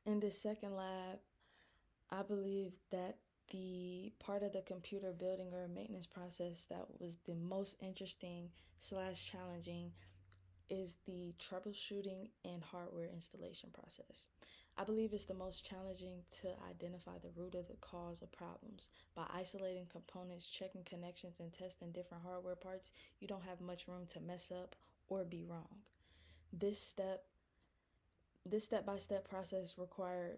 In this second lab, I believe that the part of the computer building or maintenance process that was the most interesting slash challenging is the troubleshooting and hardware installation process. I believe it's the most challenging to identify the root of the cause of problems. By isolating components, checking connections, and testing different hardware parts, you don't have much room to mess up or be wrong. This step this step-by-step process requires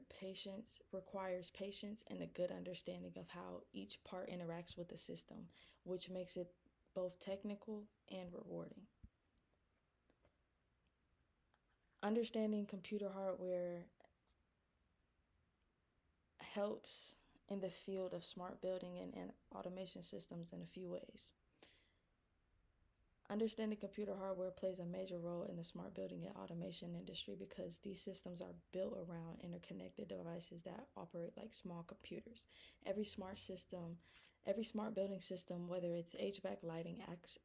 patience and a good understanding of how each part interacts with the system, which makes it both technical and rewarding. Understanding computer hardware helps in the field of smart building and automation systems in a few ways. Understanding computer hardware plays a major role in the smart building and automation industry because these systems are built around interconnected devices that operate like small computers. Every smart system, every smart building system, whether it's HVAC lighting,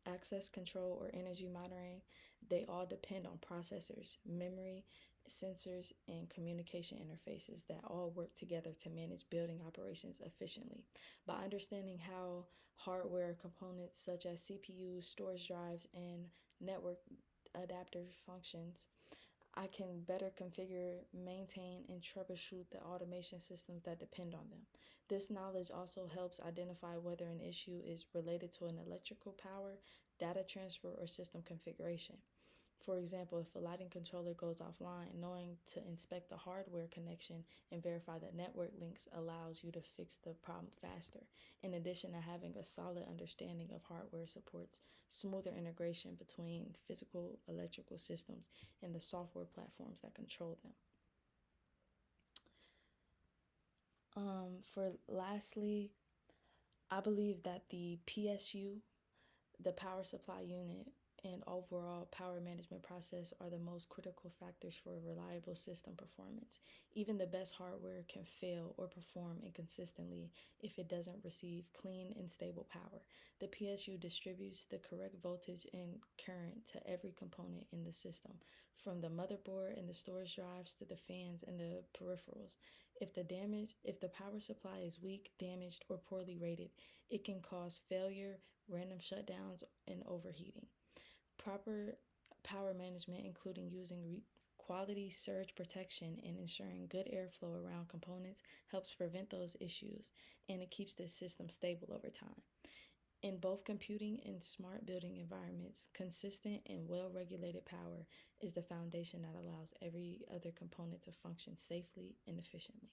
access control, or energy monitoring, they all depend on processors, memory, sensors, and communication interfaces that all work together to manage building operations efficiently. By understanding how hardware components such as CPUs, storage drives, and network adapter functions, I can better configure, maintain, and troubleshoot the automation systems that depend on them. This knowledge also helps identify whether an issue is related to an electrical power, data transfer, or system configuration. For example, if a lighting controller goes offline, knowing to inspect the hardware connection and verify the network links allows you to fix the problem faster. In addition to having a solid understanding of hardware supports smoother integration between physical electrical systems and the software platforms that control them. For lastly, I believe that the PSU, the power supply unit, and overall power management process are the most critical factors for reliable system performance. Even the best hardware can fail or perform inconsistently if it doesn't receive clean and stable power. The PSU distributes the correct voltage and current to every component in the system, from the motherboard and the storage drives to the fans and the peripherals. If the power supply is weak, damaged, or poorly rated, it can cause failure, random shutdowns, and overheating. Proper power management, including using quality surge protection and ensuring good airflow around components, helps prevent those issues and it keeps the system stable over time. In both computing and smart building environments, consistent and well regulated power is the foundation that allows every other component to function safely and efficiently.